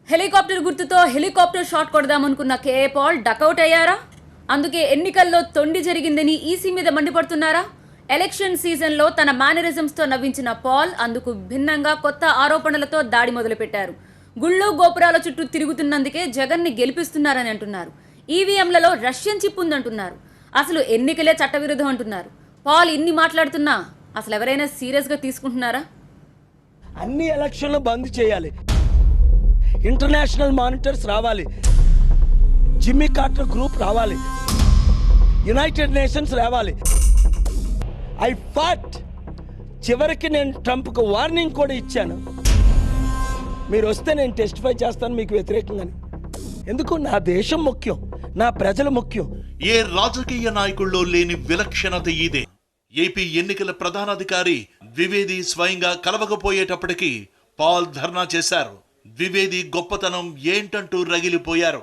Helicopter గుర్తుతో helicopter shot కొడదామనుకున్న K A Paul duck out అయ్యారా? అందుకే ఎన్నికల్లో తొండి జరిగిందని ఈసీ మీద మండిపడుతున్నారా? ఎలక్షన్ సీజన్లో తన మేనరిజమ్స్తో నవ్వించిన పాల్ అందుకు భిన్నంగా కొత్త ఆరోపణలతో దాడి మొదలుపెట్టారు. గుళ్ళు గోపురాల చుట్టూ తిరుగుతున్నందుకే జగన్ని గెలిపిస్తున్నారని అంటున్నారు. ఈవీఎంలలో రష్యన్ చిప్ ఉందంటున్నారు. అసలు ఎన్నికలే చట్టవిరుద్ధం అంటున్నారు. పాల్ ఇన్ని మాట్లాడుతున్నా అసలు ఎవరైనా సీరియస్గా తీసుకుంటున్నారా? అన్ని ఎలక్షన్లు బంద్ చేయాలి, ఇంటర్నేషనల్ మానిటర్స్ రావాలి, జిమ్మీ కార్టర్ గ్రూప్ రావాలి, యునైటెడ్ నేషన్స్ రావాలి. I fought. చివరికి నేను ట్రంప్కు వార్నింగ్ కూడా ఇచ్చాను, మీరు వస్తే నేను టెస్టిఫై చేస్తాను మీకు వ్యతిరేకంగా. ఎందుకు? నా దేశం ముఖ్యం, నా ప్రజలు ముఖ్యం. ఏ రాజకీయ నాయకుల్లో లేని విలక్షణత ఇదే. ఏపీ ఎన్నికల ప్రధానాధికారి ద్వివేది స్వయంగా కలవకపోయేటప్పటికీ పాల్ ధర్నా చేశారు. ద్వివేది గొప్పతనం ఏంటంటూ రగిలిపోయారు.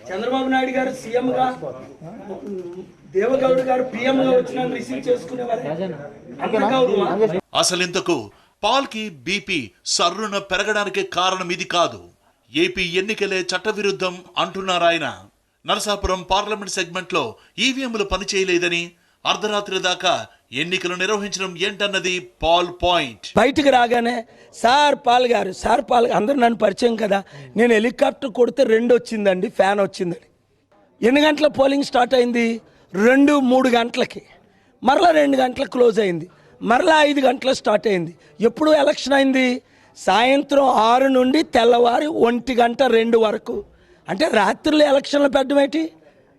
చంద్రబాబు నాయుడు గారు సీఎం గా, దేవగౌడ్ గారు పిఎం గా వచ్చిన రిసీవ్ చేసుకునేవారు. అసలింతకు పాల్ కి బీపీ సర్రున పెరగడానికి కారణం ఇది కాదు. ఏపీ ఎన్నికలే చట్టవిరుద్ధం అంటున్నారాయన. నరసాపురం పార్లమెంట్ సెగ్మెంట్ లో ఈవీఎంలు పనిచేయలేదని, అర్ధరాత్రి దాకా ఎన్నికలు నిర్వహించడం ఏంటన్నది పాల్ పాయింట్. బయటకు రాగానే సార్ పాల్ గారు అందరూ నన్ను పరిచయం కదా, నేను హెలికాప్టర్ కొడితే 2 వచ్చిందండి, ఫ్యాన్ వచ్చిందని. ఎన్ని గంటల పోలింగ్ స్టార్ట్ అయింది? 2-3 గంటలకి. మరలా 2 గంటలకు క్లోజ్ అయింది, మరలా 5 గంటలకు స్టార్ట్ అయింది. ఎప్పుడు ఎలక్షన్ అయింది? సాయంత్రం 6 నుండి తెల్లవారి 1 గంట 2 వరకు. అంటే రాత్రులు ఎలక్షన్లు పెట్టడం ఏంటి?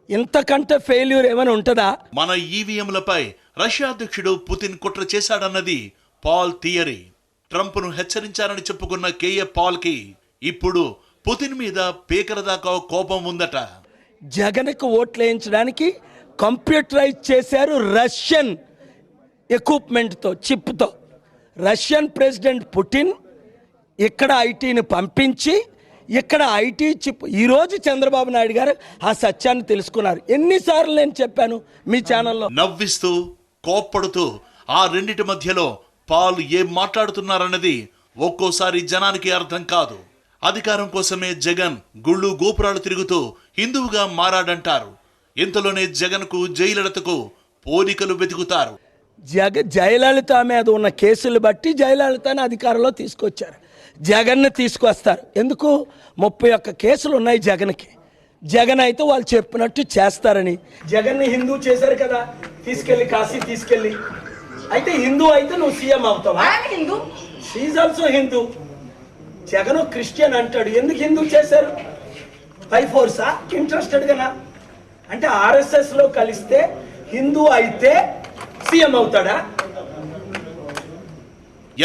ఇంతకంటే ఫెయిల్యూర్ ఏమైనా ఉంటుందా? మన ఈవీఎంలపై రష్యా అధ్యక్షుడు పుతిన్ కుట్ర చేశాడన్నది పాల్ థియరీ. ట్రంప్ ను హెచ్చరించారని చెప్పుకున్న కేఏ పాల్ కి ఇప్పుడు పుతిన్ మీద పీకల దాకా కోపం ఉందట. జగన్కు ఓట్లు వేయించడానికి కంప్యూటరైజ్ చేశారు రష్యన్ ఎక్విప్మెంట్తో, చిప్తో. రష్యన్ ప్రెసిడెంట్ పుటిన్ ఇక్కడ ఐటీని పంపించి ఇక్కడ ఐటీ చిప్. ఈరోజు చంద్రబాబు నాయుడు గారు ఆ సత్యాన్ని తెలుసుకున్నారు. ఎన్నిసార్లు నేను చెప్పాను మీ ఛానల్లో. నవ్విస్తూ కోప్పడుతూ ఆ రెండిటి మధ్యలో పాల్ ఏం మాట్లాడుతున్నారన్నది ఒక్కోసారి జనానికి అర్థం కాదు. అధికారం కోసమే జగన్ గుళ్ళు గోపురాలు తిరుగుతూ హిందువుగా మారాడంటారు. ఇంతలోనే జగన్ కు జయలలితకు పోలికలు వెతుకుతారు. జయలలిత మీద ఉన్న కేసులు బట్టి జయలలితని అధికారంలో తీసుకొచ్చారు, జగన్ను తీసుకొస్తారు. ఎందుకు? 31 కేసులు ఉన్నాయి జగన్కి. జగన్ అయితే వాళ్ళు చెప్పినట్టు చేస్తారని. జగన్ని హిందూ చేశారు కదా, తీసుకెళ్ళి కాశీ తీసుకెళ్ళి. అయితే హిందూ అయితే నువ్వు సీఎం అవుతావా? She also Hindu. Jagan Christian అంటాడు. ఎందుకు హిందూ చేశారు? బై ఫోర్సా? ఇంట్రెస్టెడ్గానా? అంటే ఆర్ఎస్ఎస్లో కలిస్తే హిందూ అయితే సీఎం అవుతాడా?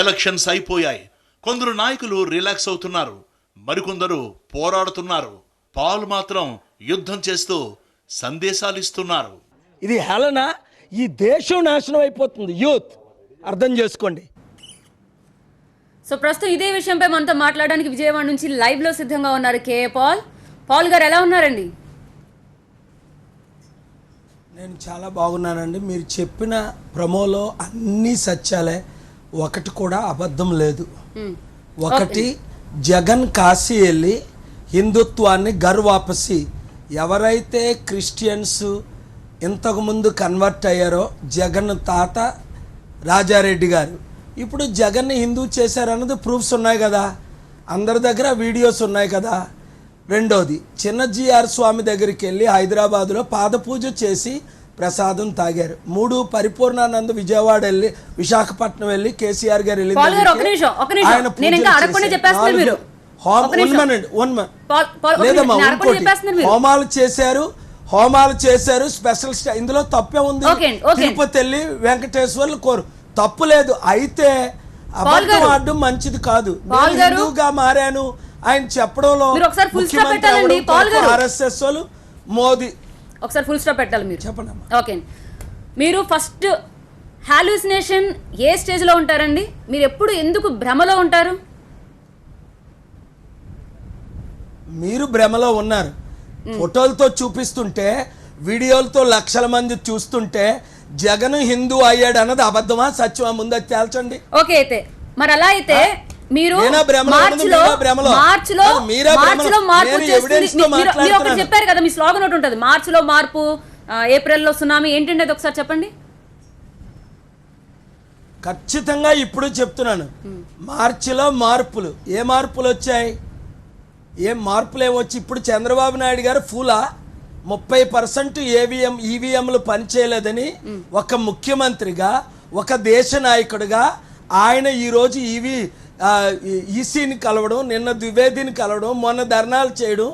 ఎలక్షన్స్ అయిపోయాయి. కొందరు నాయకులు రిలాక్స్ అవుతున్నారు, మరికొందరు పోరాడుతున్నారు. పాల్ మాత్రం యుద్ధం చేస్తూ సందేశాలు ఇస్తున్నారు. ఇది హేళన. ఈ దేశం నాశనం అయిపోతుంది. యూత్ అర్థం చేసుకోండి. సో ప్రస్తుతం ఇదే విషయంపై మనతో మాట్లాడడానికి విజయవాడ నుంచి లైవ్ లో సిద్ధంగా ఉన్నారు కేఏ పాల్. పాల్ గారు ఎలా ఉన్నారండి? నేను చాలా బాగున్నానండి. మీరు చెప్పిన ప్రమోలో అన్ని సత్యాలే, ఒకటి కూడా అబద్ధం లేదు. ఒకటి, జగన్ కాశీ వెళ్ళి హిందుత్వాన్ని వాపసి, ఎవరైతే క్రిస్టియన్స్ ఇంతకుముందు కన్వర్ట్ అయ్యారో జగన్ తాత రాజారెడ్డి గారు ఇప్పుడు జగన్ని హిందూ చేశారన్నది ప్రూఫ్స్ ఉన్నాయి కదా, అందరి దగ్గర వీడియోస్ ఉన్నాయి కదా. రెండోది, చిన్నజీఆర్ స్వామి దగ్గరికి వెళ్ళి హైదరాబాద్లో పాదపూజ చేసి ప్రసాదం తాగారు. 3, పరిపూర్ణానంద విజయవాడ వెళ్ళి, విశాఖపట్నం వెళ్ళి కేసీఆర్ గారు వెళ్ళి హోమాలు చేశారు స్పెషల్. ఇందులో తప్పే ఉంది? తిరుపతి వెళ్ళి వెంకటేశ్వర్లు కోరు, తప్పు లేదు. అయితే అబద్ధం ఆడడం మంచిది కాదు. హిందూగా మారాను ఆయన చెప్పడంలో ఆర్ఎస్ఎస్ వాళ్ళు, మోదీ. ఒకసారి ఫుల్ స్టాప్ పెట్టాలి మీరు. చెప్పండి. ఓకే, మీరు ఫస్ట్ హాలుసినేషన్ ఏ స్టేజ్ లో ఉంటారండి? మీరు ఎప్పుడు ఎందుకు భ్రమలో ఉంటారు? మీరు భ్రమలో ఉన్నారు. ఫోటోలతో చూపిస్తుంటే, వీడియోలతో లక్షల మంది చూస్తుంటే జగన్ హిందూ అయ్యాడు అన్నది అబద్ధమా సత్యమా ముందు అది తేల్చండి. ఓకే, అయితే మరి అలా అయితే మీరు నేనా భ్రమలో ఉన్నది, మీరా భ్రమలో? అది మీరా భ్రమలో? నేను evidence తో మీరు ఒకటి మాట్లాడుతున్నాను. చెప్పారు కదా, మీ స్లోగన్ ఒకటి ఉంటుంది, మార్చిలో మార్పు ఏప్రిల్లో సునామీ, ఏంటంటే అది ఒకసారి చెప్పండి. ఖచ్చితంగా ఇప్పుడు చెప్తున్నాను, మార్చిలో మార్పులు. ఏ మార్పులు వచ్చాయి? ఏం మార్పులు ఏమొచ్చి ఇప్పుడు చంద్రబాబు నాయుడు గారు ఫూలా 30% ఈవీఎంలు పనిచేయలేదని ఒక ముఖ్యమంత్రిగా, ఒక దేశ నాయకుడిగా ఆయన ఈరోజు ఈసీని కలవడం, నిన్న ద్వివేదిని కలవడం, మొన్న ధర్నాలు చేయడం,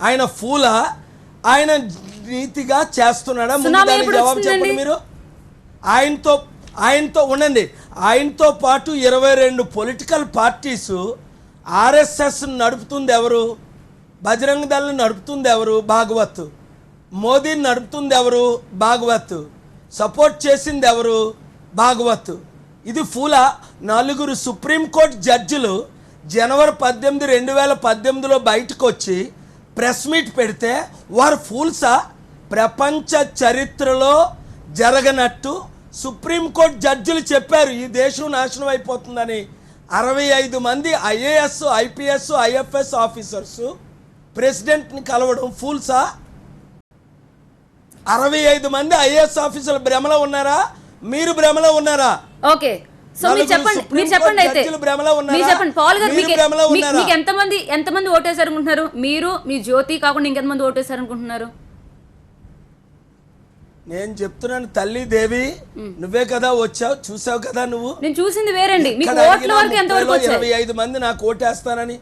ఆయన ఫూలా, ఆయన నీతిగా చేస్తున్నాడా? ముందు దానికి జవాబు చెప్పండి మీరు. ఆయనతో ఉండండి. ఆయనతో పాటు 22 పొలిటికల్ పార్టీసు, ఆర్ఎస్ఎస్ నడుపుతుంది ఎవరు? బజరంగ దళం నడుపుతుంది ఎవరు? భాగవత్. మోదీని నడుపుతుంది ఎవరు? భాగవత్. సపోర్ట్ చేసింది ఎవరు? భాగవత్. ఇది ఫూలా. 4 సుప్రీంకోర్టు జడ్జిలు జనవరి 18, 2018లో బయటకు వచ్చి ప్రెస్ మీట్ పెడితే వారు ఫూల్సా? ప్రపంచ చరిత్రలో జరగనట్టు సుప్రీంకోర్టు జడ్జిలు చెప్పారు ఈ దేశం నాశనం అయిపోతుందని. 65 మంది ఐఏఎస్, ఐపీఎస్, ఐఎఫ్ఎస్ ఆఫీసర్స్ ప్రెసిడెంట్ని కలవడం ఫూల్సా? 65 మంది ఐఏఎస్ ఆఫీసర్లు భ్రమలో ఉన్నారా? మీరు భ్రమలో ఉన్నారా? ఓకే, సో మీరు చెప్పండి అయితే మీరు చెప్పండి పాల్ గారు, మీకు ఎంతమంది ఓటేశారు అనుకుంటున్నారు? మీరు, మీ జ్యోతి కాకుండా ఇంకెంతమంది ఓటేశారు అనుకుంటున్నారు? నేను చెప్తున్నాను తల్లి దేవి, నువ్వే కదా వచ్చావు, చూసావు కదా నువ్వు. నేను చూసింది వేరండి. మీకు ఓట్ల వరకు ఎంతవరకు వచ్చాయి? 25 మంది నాకు ఓటేస్తానని.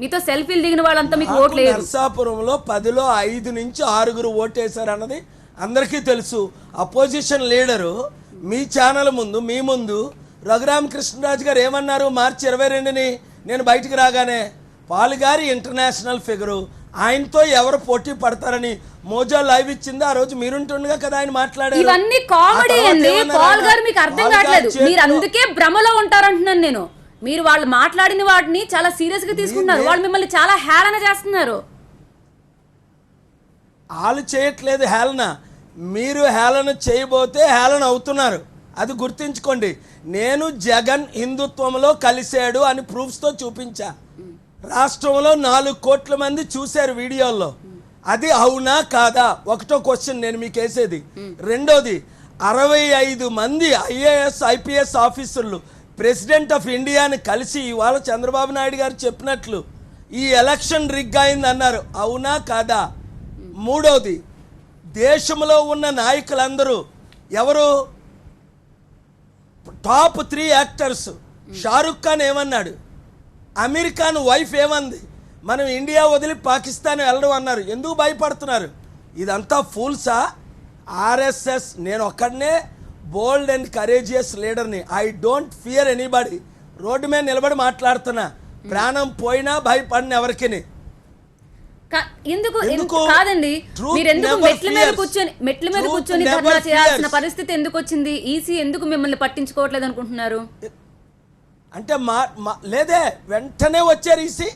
మీతో సెల్ఫీలు దిగిన వాళ్ళంతా మీకు ఓట్లు లేదు. నర్సాపురంలో 10లో 5 నుంచి 6 ఓటేశారు అన్నది అందరికీ తెలుసు. అపోజిషన్ లీడరు మీ ఛానల్ ముందు, మీ ముందు రఘురామకృష్ణరాజు గారు ఏమన్నారు మార్చి 22ని నేను బయటికి రాగానే? పాల్ గారి ఇంటర్నేషనల్ ఫిగరు, ఆయనతో ఎవరు పోటీ పడతారని మోజా లైవ్ ఇచ్చింది. ఆ రోజు మీరుంటుండగా కదా ఆయన మాట్లాడారు. ఇవన్నీ కామెడీ అండి పాల్ గారు, మీకు అర్థం కావట్లేదు. మీరు అందుకే భ్రమలో ఉంటారంటున్నాను నేను. మీరు వాళ్ళు మాట్లాడిన వాటిని చాలా సీరియస్ గా తీసుకున్నారు. వాళ్ళు మిమ్మల్ని చాలా హేళన చేస్తున్నారు. వాళ్ళు చేయట్లేదు హేళన, మీరు హేళన చేయబోతే హేళన అవుతున్నారు. అది గుర్తించుకోండి. నేను జగన్ హిందుత్వంలో కలిశాడు అని ప్రూఫ్స్తో చూపించా. రాష్ట్రంలో 4 కోట్ల మంది చూశారు వీడియోల్లో. అది అవునా కాదా? ఒకటో క్వశ్చన్ నేను మీకు వేసేది. రెండోది, 65 మంది ఐఏఎస్, ఐపీఎస్ ఆఫీసర్లు ప్రెసిడెంట్ ఆఫ్ ఇండియాని కలిసి ఇవాళ చంద్రబాబు నాయుడు గారు చెప్పినట్లు ఈ ఎలక్షన్ రిగ్ అయింది అన్నారు. అవునా కాదా? మూడోది, దేశంలో ఉన్న నాయకులందరూ ఎవరు? Top 3 actors. షారుఖ్ ఖాన్ ఏమన్నాడు? అమీర్ ఖాన్ వైఫ్ ఏమంది? మనం ఇండియా వదిలి పాకిస్తాన్ వెళ్ళడం అన్నారు. ఎందుకు భయపడుతున్నారు? ఇదంతా ఫూల్సా? ఆర్ఎస్ఎస్. నేను ఒక్కడనే బోల్డ్ అండ్ కరేజియస్ లీడర్ని. I don't fear anybody. Road మీద నిలబడి మాట్లాడుతున్నా. ప్రాణం పోయినా భయపడిన ఎవరికి. ఎందుకు కాదండి, మీరు ఎందుకు మెట్ల మీద కూర్చొని ధర్నా చేయాల్సిన పరిస్థితి ఎందుకు వచ్చింది? ఈసీ ఎందుకు మిమ్మల్ని పట్టించుకోవట్లేదు అనుకుంటున్నారు? అంటే లేదే, వెంటనే వచ్చారు ఈసీ.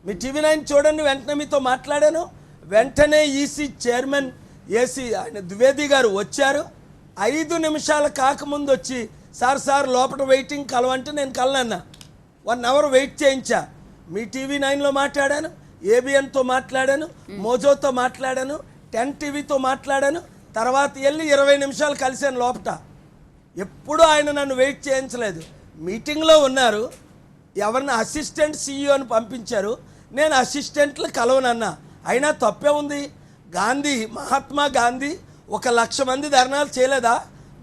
మీ టీవీ9 చూడండి, వెంటనే మీతో మాట్లాడాను. వెంటనే ఈసీ చైర్మన్ ఆయన ద్వివేది గారు వచ్చారు. 5 నిమిషాలు కాకముందు వచ్చి సార్ లోపల వెయిటింగ్ కలవంటే నేను కలనన్నా. 1 అవర్ వెయిట్ చేయించా. మీ టీవీ9లో మాట్లాడాను, ఏబిఎన్తో మాట్లాడాను, మోజోతో మాట్లాడాను, 10 టీవీతో మాట్లాడాను. తర్వాత వెళ్ళి 20 నిమిషాలు కలిశాను లోపట. ఎప్పుడూ ఆయన నన్ను వెయిట్ చేయించలేదు. మీటింగ్లో ఉన్నారు, ఎవరిని అసిస్టెంట్ సీఈఓని పంపించారు. నేను అసిస్టెంట్లు కలవనన్నా. అయినా తప్పే ఉంది. మహాత్మా గాంధీ 1,00,000 మంది ధర్నాలు చేయలేదా?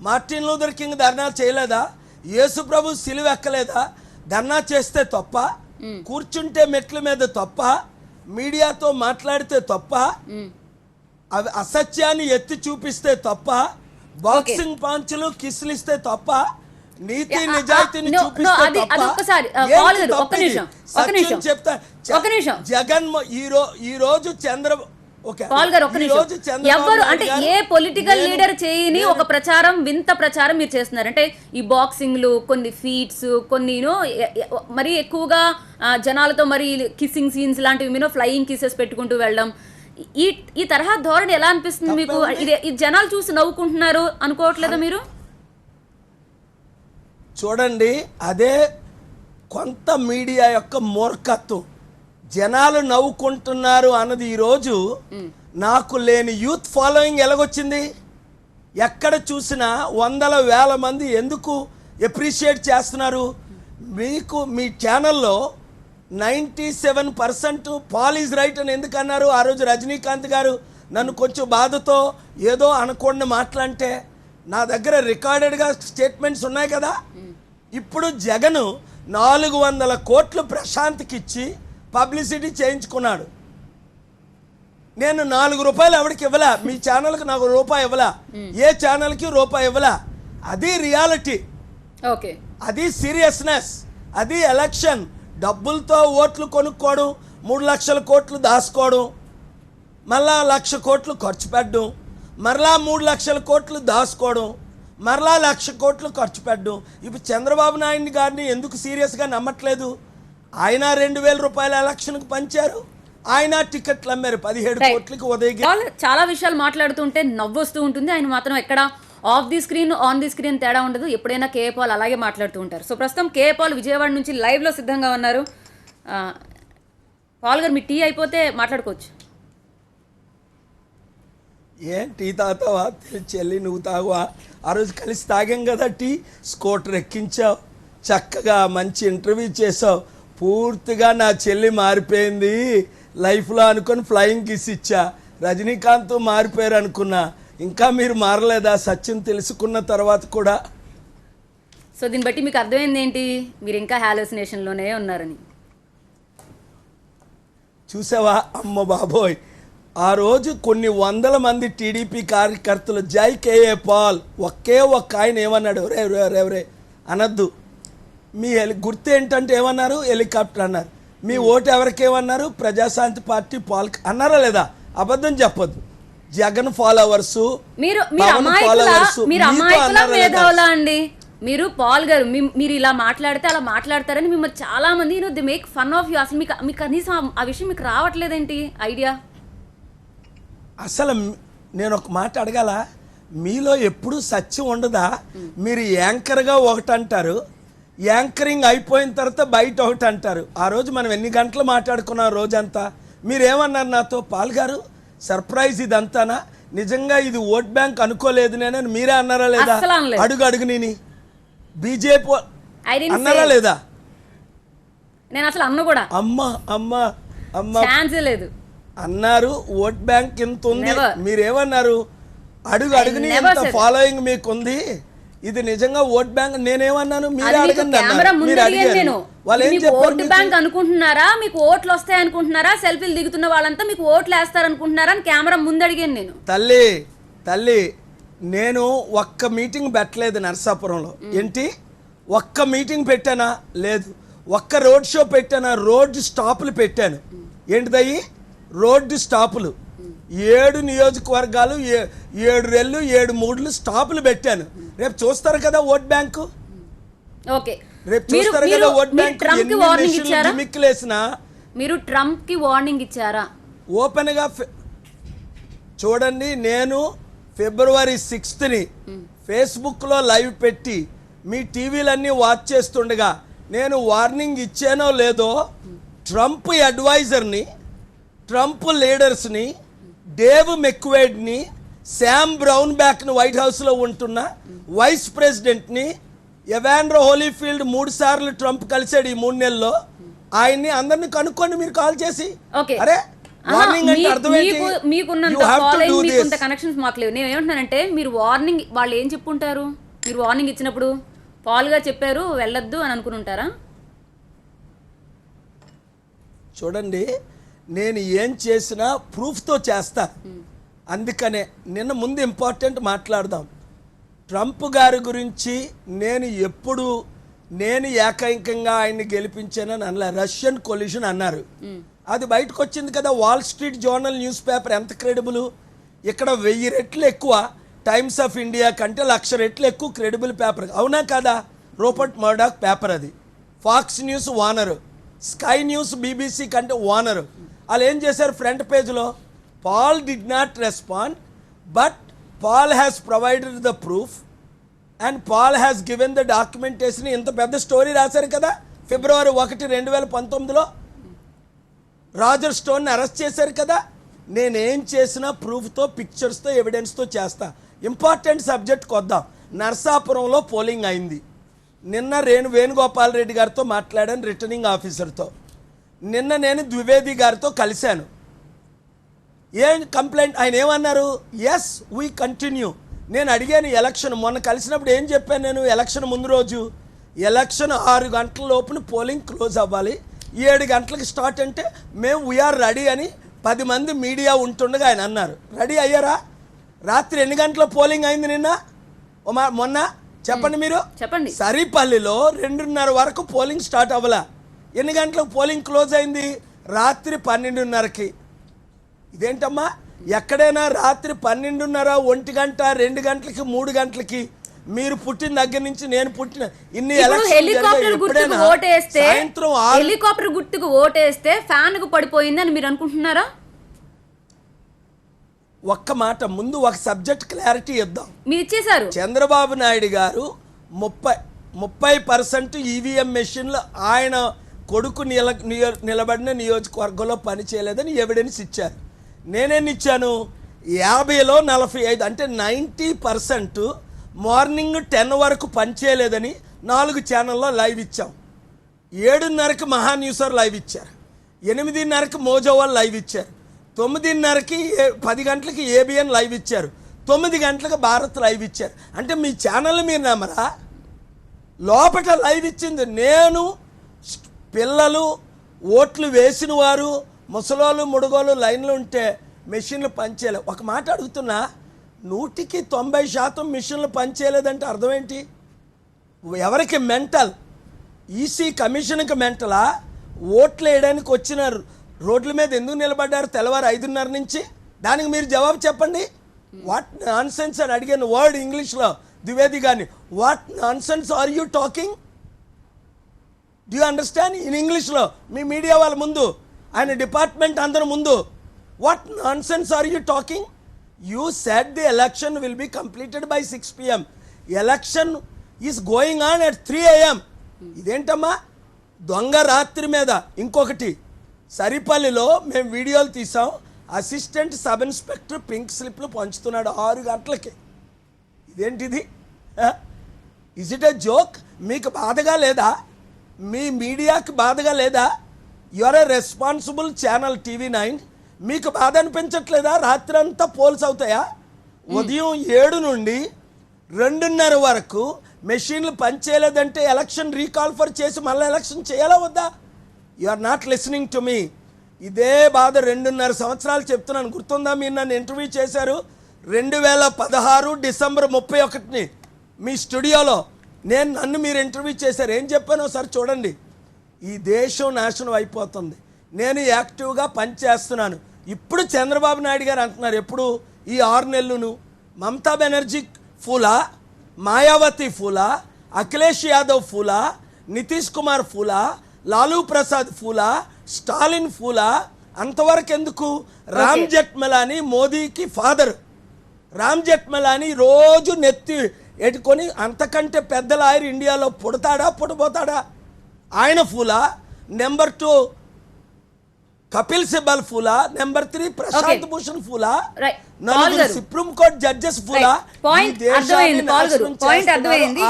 మార్టిన్ లూథర్ కింగ్ ధర్నాలు చేయలేదా? యేసు ప్రభు సిలువ ఎక్కలేదా? ధర్నా చేస్తే తప్ప? కూర్చుంటే మెట్ల మీద తప్ప? మీడియాతో మాట్లాడితే తప్ప? అవి అసత్యాన్ని ఎత్తి చూపిస్తే తప్ప? బాక్సింగ్ పాంచులు కిస్లు ఇస్తే తప్ప? నీతి నిజాయితీని చూపిస్తే జగన్ ఈ రోజు పాల్ గారు ఎవరు అంటే ఏ పొలిటికల్ లీడర్ చేయని ఒక ప్రచారం, వింత ప్రచారం మీరు చేస్తున్నారు. అంటే ఈ బాక్సింగ్లు, కొన్ని ఫీట్స్, కొన్ని మరీ ఎక్కువగా జనాలతో మరి కిస్సింగ్ సీన్స్ లాంటివి, ఫ్లయింగ్ కిసెస్ పెట్టుకుంటూ వెళ్ళడం, ఈ ఈ తరహా ధోరణి ఎలా అనిపిస్తుంది మీకు? ఇది జనాలు చూసి నవ్వుకుంటున్నారు అనుకోవట్లేదా మీరు? చూడండి, అదే కొంత మీడియా యొక్క మూర్ఖత్వం. జనాలు నవ్వుకుంటున్నారు అన్నది ఈరోజు నాకు లేని యూత్ ఫాలోయింగ్ ఎలాగొచ్చింది? ఎక్కడ చూసినా వందల వేల మంది ఎందుకు ఎప్రిషియేట్ చేస్తున్నారు? మీకు మీ ఛానల్లో 97% పాల్ ఈజ్ రైట్ అని ఎందుకు అన్నారు? ఆ రోజు రజనీకాంత్ గారు నన్ను కొంచెం బాధతో ఏదో అనకూడని మాటలంటే నా దగ్గర రికార్డెడ్గా స్టేట్మెంట్స్ ఉన్నాయి కదా. ఇప్పుడు జగన్ 400 కోట్లు ప్రశాంత్కి ఇచ్చి పబ్లిసిటీ చేయించుకున్నాడు. నేను 4 రూపాయలు ఎవరికి ఇవ్వలా, మీ ఛానల్కి నాకు రూపాయి ఇవ్వలా, ఏ ఛానల్కి రూపాయి ఇవ్వలా. అది రియాలిటీ, ఓకే, అది సీరియస్నెస్, అది ఎలక్షన్. డబ్బులతో ఓట్లు కొనుక్కోవడం, 3 లక్షల కోట్లు దాచుకోవడం, మళ్ళా 1,00,000 కోట్లు ఖర్చు పెట్టడం, మరలా 3 లక్షల కోట్లు దాచుకోవడం, మరలా 1,00,000 కోట్లు ఖర్చు పెట్టడం. ఇప్పుడు చంద్రబాబు నాయుడు గారిని ఎందుకు సీరియస్గా నమ్మట్లేదు? ఆయన 2,000 రూపాయల ఎలక్షన్కి పంచారు, ఆయన టికెట్లు అమ్మారు 17 కోట్లకి ఉదయగిరి. చాలా విషయాలు మాట్లాడుతుంటే నవ్వు వస్తూ ఉంటుంది. ఆయన మాత్రం ఎక్కడ of the screen on the screen తేడా ఉండదు. ఎప్పుడైనా కేఏ పాల్ అలాగే మాట్లాడుతూ ఉంటారు. సో ప్రస్తుతం కేఏ పాల్ విజయవాడ నుంచి లైవ్లో సిద్ధంగా ఉన్నారు. పాల్ గారు, మీ టీ అయిపోతే మాట్లాడుకోవచ్చు. ఏం టీ తాగుతావా? చెల్లి నువ్వు తాగువా? ఆ రోజు కలిసి తాగాం కదా టీ. స్కూటర్ ఎక్కించావు, చక్కగా మంచి ఇంటర్వ్యూ చేసావు. పూర్తిగా నా చెల్లి మారిపోయింది లైఫ్లో అనుకొని ఫ్లయింగ్ కిస్ ఇచ్చా. రజనీకాంత్ మారిపోయారు అనుకున్నా, ఇంకా మీరు మారలేదా సత్యం తెలుసుకున్న తర్వాత కూడా? సో దీన్ని బట్టి మీకు అర్థమైంది ఏంటి? మీరు ఇంకా హాలోసినేషన్లోనే ఉన్నారని. చూసావా? అమ్మ బాబోయ్, ఆ రోజు కొన్ని వందల మంది టీడీపీ కార్యకర్తలు జై కేఏ పాల్, ఒకే ఒక్క ఆయన ఏమన్నాడు, రే రే రే రే అనద్దు, మీ గుర్తు ఏంటంటే ఏమన్నారు? హెలికాప్టర్ అన్నారు. మీ ఓటు ఎవరికేమన్నారు? ప్రజాశాంతి పార్టీ పాల్ అన్నారా లేదా? అబద్ధం చెప్పొద్దు. జగన్ ఫాలోవర్స్, మీరు అమాయకుల మేధావులా అండి? మీరు పాల్ గారు, మీరు ఇలా మాట్లాడితే అలా మాట్లాడతారని మిమ్మల్ని చాలా మంది the make fun of you. అసలు మీకు కనీసం ఆ విషయం మీకు రావట్లేదేంటి ఐడియా? అసలు నేను ఒక మాట అడగాల, మీలో ఎప్పుడు సత్యం ఉండదా? మీరు యాంకర్గా ఒకటి అంటారు, యాంకరింగ్ అయిపోయిన తర్వాత బయట ఒకటి అంటారు. ఆ రోజు మనం ఎన్ని గంటలు మాట్లాడుకున్నాం రోజంతా? మీరేమన్నారు నాతో? పాల్ గారు సర్ప్రైజ్ ఇదంతానా? నిజంగా ఇది ఓట్ బ్యాంక్ అనుకోలేదు నేను, మీరే అన్నారా లేదా? అడుగు అడుగు నేను బీజేపీ అన్నారా లేదా? నేను అసలు అన్న కూడా అమ్మ అమ్మ అమ్మ ఛాన్సే లేదు అన్నారు. ఓట్ బ్యాంక్ ఇంత ఉంది, మీరేమన్నారు? అడుగు అడుగుని ఇంత ఫాలోయింగ్ మీకుంది, ఇది నిజంగా ఓట్ బ్యాంక్. నేనేమన్నాను? మీరే అడగండి అన్నారు. వాళ్ళు ఏం చెప్పారు? ఓట్ బ్యాంక్ అనుకుంటున్నారా? మీకు ఓట్లు వస్తాయి అనుకుంటున్నారా? సెల్ఫీలు దిగుతున్న వాళ్ళంతా మీకు ఓట్లు వేస్తారు అనుకుంటున్నారా అని కెమెరా ముందు అడిగాను నేను. తల్లి నేను ఒక్క మీటింగ్ పెట్టలేదు నరసాపురంలో. ఏంటి ఒక్క మీటింగ్ పెట్టానా? లేదు. ఒక్క రోడ్ షో పెట్టానా? రోడ్ స్టాపులు పెట్టాను. ఏంటిదయ్యి? రోడ్డు స్టాపులు 7 నియోజకవర్గాలు 7 రెళ్ళు 7 మూడులు స్టాపులు పెట్టాను. రేపు చూస్తారు కదా ఓట్ బ్యాంకు. ఓకే, రేపు చూస్తారు కదా ఓట్ బ్యాంక్. మీరు ట్రంప్ కి వార్నింగ్ ఇచ్చారా? ఓపెన్ గా చూడండి, నేను ఫిబ్రవరి 6ని ఫేస్బుక్ లో లైవ్ పెట్టి మీ టీవీలన్నీ వాచ్ చేస్తుండగా నేను వార్నింగ్ ఇచ్చానో లేదో ట్రంప్ అడ్వైజర్ని, ట్రంప్ లీడర్స్ని, డేవ్ మెక్వేడ్ని, శామ్ బ్రౌన్ బ్యాక్ని, వైట్ హౌస్లో ఉంటున్న వైస్ ప్రెసిడెంట్ని, ఎవాండ్రో హోలీఫీల్డ్ 3 సార్లు ట్రంప్ కలిసాడు ఈ 3 నెలల్లో. ఆయన్ని అందరినీ కనుక్కోండి మీరు కాల్ చేసి. అరే మీకున్నంత కనెక్షన్స్ మాకు లేవు. నేను ఏమంటున్నానంటే, మీరు వార్నింగ్ వాళ్ళు ఏం చెప్పుంటారు? మీరు వార్నింగ్ ఇచ్చినప్పుడు పాల్ గా చెప్పారు వెళ్ళొద్దు అని అనుకుని ఉంటారా? చూడండి, నేను ఏం చేసినా ప్రూఫ్తో చేస్తా. అందుకనే నిన్న ముందు ఇంపార్టెంట్ మాట్లాడదాం. ట్రంప్ గారి గురించి నేను ఏకైకంగా ఆయన్ని గెలిపించానని అనలే. రష్యన్ కొల్యూషన్ అన్నారు, అది బయటకు వచ్చింది కదా. Wall street journal news paper ఎంత క్రెడిబుల్? ఇక్కడ 1000 రెట్లు ఎక్కువ టైమ్స్ ఆఫ్ ఇండియా కంటే 1,00,000 రెట్లు ఎక్కువ క్రెడిబుల్ పేపర్, అవునా కదా? రూపర్ట్ మర్డాక్ పేపర్ అది. Fox News owner, sky news BBC కంటే ఓనరు. వాళ్ళు ఏం చేశారు? ఫ్రంట్ పేజ్లో Paul did not respond, but Paul has provided the proof and Paul has given the documentation. ఇంత పెద్ద స్టోరీ రాశారు కదా February 1, 2019లో రాజర్ స్టోన్ని అరెస్ట్ చేశారు కదా. నేనేం చేసినా ప్రూఫ్తో, పిక్చర్స్తో, ఎవిడెన్స్తో చేస్తా. ఇంపార్టెంట్ సబ్జెక్ట్కి వద్దాం. నర్సాపురంలో పోలింగ్ అయింది. నిన్న వేణుగోపాల్ రెడ్డి గారితో మాట్లాడాను, రిటర్నింగ్ ఆఫీసర్తో. నిన్న నేను ద్వివేది గారితో కలిశాను. ఏం కంప్లైంట్, ఆయన ఏమన్నారు? Yes we continue. నేను అడిగాను ఎలక్షన్ మొన్న కలిసినప్పుడు ఏం చెప్పాను నేను? ఎలక్షన్ ముందు రోజు ఎలక్షన్ 6 గంటల లోపున పోలింగ్ క్లోజ్ అవ్వాలి, 7 గంటలకు స్టార్ట్ అంటే మేము వీఆర్ రెడీ అని 10 మంది మీడియా ఉంటుండగా ఆయన అన్నారు. రెడీ అయ్యారా? రాత్రి ఎన్ని గంటల పోలింగ్ అయింది నిన్న మొన్న చెప్పండి మీరు. చెప్పండి. సరిపల్లిలో 2:30 వరకు పోలింగ్ స్టార్ట్ అవ్వాల. ఎన్ని గంటలకు పోలింగ్ క్లోజ్ అయింది? రాత్రి 12:30కి. ఇదేంటమ్మా, ఎక్కడైనా రాత్రి 12:30, 1 గంట, 2 గంటలకి, 3 గంటలకి మీరు పుట్టిన దగ్గర నుంచి నేను పుట్టిన ఇన్ని హెలికాప్టర్ గుర్తుకు ఓటేస్తే, హెలికాప్టర్ గుర్తుకు ఓటేస్తే ఫ్యాన్ కు పడిపోయింది అని మీరు అనుకుంటున్నారా? ఒక్క మాట ముందు ఒక సబ్జెక్ట్ క్లారిటీ ఇద్దాం. మీరు ఇచ్చేశారు. చంద్రబాబు నాయుడు గారు 30% ఈవీఎం మెషిన్లు ఆయన కొడుకు నిలబడిన నియోజకవర్గంలో పని చేయలేదని ఎవిడెన్స్ ఇచ్చారు. నేనేమి ఇచ్చాను? 50లో 45 అంటే 90% మార్నింగ్ 10 వరకు పనిచేయలేదని 4 ఛానల్లో లైవ్ ఇచ్చాం. 7:30కి మహాన్యూసర్ లైవ్ ఇచ్చారు, 8:30కి మోజో వాళ్ళు లైవ్ ఇచ్చారు, 9:30కి 10 గంటలకి ఏబిఎన్ లైవ్ ఇచ్చారు, 9 గంటలకు భారత్ లైవ్ ఇచ్చారు. అంటే మీ ఛానల్ మీరు నమ్మరా? లోపల లైవ్ ఇచ్చింది నేను. పిల్లలు, ఓట్లు వేసిన వారు, ముసలోళ్ళు, ముడుగోళ్ళు లైన్లో ఉంటే మెషిన్లు పనిచేయలేదు. ఒక మాట అడుగుతున్నా, 100% మిషన్లు పనిచేయలేదంటే అర్థం ఏంటి? ఎవరికి మెంటల్? ఈసీ కమిషన్కి మెంటలా? ఓట్లు వేయడానికి వచ్చిన రోడ్ల మీద ఎందుకు నిలబడ్డారు తెల్లవారు 5:30 నుంచి? దానికి మీరు జవాబు చెప్పండి. వాట్ నాన్ సెన్స్ అని అడిగాను వర్డ్ ఇంగ్లీష్లో ద్వివేది గారిని. What nonsense are you talking? Do you understand? In ఇంగ్లీష్లో మీ మీడియా వాళ్ళ ముందు, ఆయన డిపార్ట్మెంట్ అందరి ముందు, what nonsense are you talking? You said the election will be completed by 6 PM. Election is going on at 3 AM. ఇదేంటమ్మా దొంగ రాత్రి మీద? ఇంకొకటి, సరిపల్లిలో మేము వీడియోలు తీసాం. అసిస్టెంట్ సబ్ ఇన్స్పెక్టర్ పింక్ స్లిప్లు పంచుతున్నాడు 6 గంటలకి. ఇదేంటిది? Is it a joke? మీకు బాధగా లేదా? మీ మీడియాకి బాధగా లేదా? You are a responsible channel TV9. మీకు బాధ అనిపించట్లేదా? రాత్రి అంతా పోల్స్ అవుతాయా? ఉదయం 7 నుండి 2:30 వరకు మెషిన్లు పనిచేయలేదంటే ఎలక్షన్ రీకాల్ఫర్ చేసి మళ్ళీ ఎలక్షన్ చేయాలా వద్దా? You are not listening to me. ఇదే బాధ 2.5 సంవత్సరాలు చెప్తున్నాను. గుర్తుందా? మీరు నన్ను ఇంటర్వ్యూ చేశారు 2016 డిసెంబర్ 31 మీ స్టూడియోలో. నన్ను మీరు ఇంటర్వ్యూ చేశారు. ఏం చెప్పాను ఒకసారి చూడండి. ఈ దేశం నాశనం అయిపోతుంది, నేను యాక్టివ్గా పనిచేస్తున్నాను. ఇప్పుడు చంద్రబాబు నాయుడు గారు అంటున్నారు, ఎప్పుడు ఈ 6 నెలలును మమతా బెనర్జీ ఫూలా, మాయావతి ఫూలా, అఖిలేష్ యాదవ్ ఫూలా, నితీష్ కుమార్ ఫూలా, లాలూ ప్రసాద్ ఫూలా, స్టాలిన్ ఫూలా. అంతవరకు ఎందుకు? రామ్ జెట్మలానీ మోదీకి ఫాదర్. రామ్ జెట్మలానీ రోజు నెత్తి ఎట్టుకొని అంతకంటే పెద్ద లాయర్ ఇండియాలో పుడతాడా? ఆయన ఫూలా. నెంబర్ 2 కపిల్ సిబల్ ఫూలా. నెంబర్ 3 ప్రశాంత్ భూషణ్ ఫూలా. సుప్రీం కోర్ట్ జడ్జెస్ ఫూలా. పాయింట్ అర్థమైంది.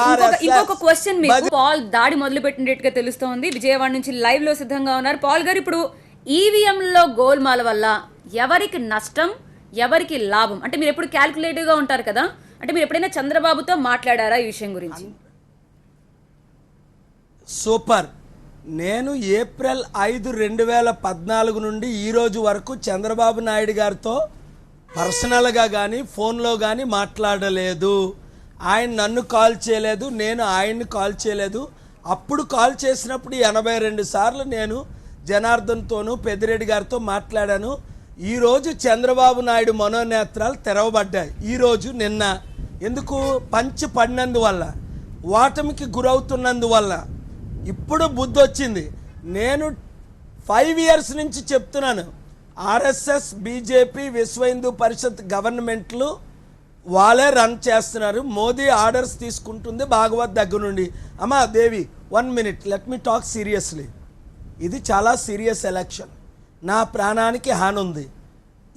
ఇంకొక క్వశ్చన్ మీకు. పాల్ దాడి మొదలు పెట్టినట్టుగా తెలుస్తోంది. విజయవాడ నుంచి లైవ్ లో సిద్ధంగా ఉన్నారు. పాల్ గారు, ఇప్పుడు ఈవీఎంలో గోల్మాల వల్ల ఎవరికి నష్టం, ఎవరికి లాభం? అంటే మీరు ఎప్పుడు క్యాల్కులేటివ్ గా ఉంటారు కదా, అంటే మీరు ఎప్పుడైనా చంద్రబాబుతో మాట్లాడారా ఈ విషయం గురించి? సూపర్. నేను ఏప్రిల్ 5, 2014 నుండి ఈ రోజు వరకు చంద్రబాబు నాయుడు గారితో పర్సనల్గా కానీ ఫోన్లో కానీ మాట్లాడలేదు. ఆయన నన్ను కాల్ చేయలేదు, నేను ఆయన్ని కాల్ చేయలేదు. అప్పుడు కాల్ చేసినప్పుడు 82 సార్లు నేను జనార్దన్తోనూ పెద్దిరెడ్డి గారితో మాట్లాడాను. ఈరోజు చంద్రబాబు నాయుడు మనోనేత్రాలు తెరవబడ్డాయి. ఈరోజు నిన్న ఎందుకు? పంచి పడినందువల్ల, ఓటమికి గురవుతున్నందువల్ల. ఇప్పుడు బుద్ధి వచ్చింది. నేను 5 years నుంచి చెప్తున్నాను, ఆర్ఎస్ఎస్, బీజేపీ, విశ్వ హిందూ పరిషత్ గవర్నమెంట్లు వాళ్ళే రన్ చేస్తున్నారు. మోదీ ఆర్డర్స్ తీసుకుంటుంది భాగవత్ దగ్గర నుండి. అమ్మా దేవి 1 minute, let me talk seriously. ఇది చాలా సీరియస్ ఎలక్షన్. నా ప్రాణానికి హాని ఉంది.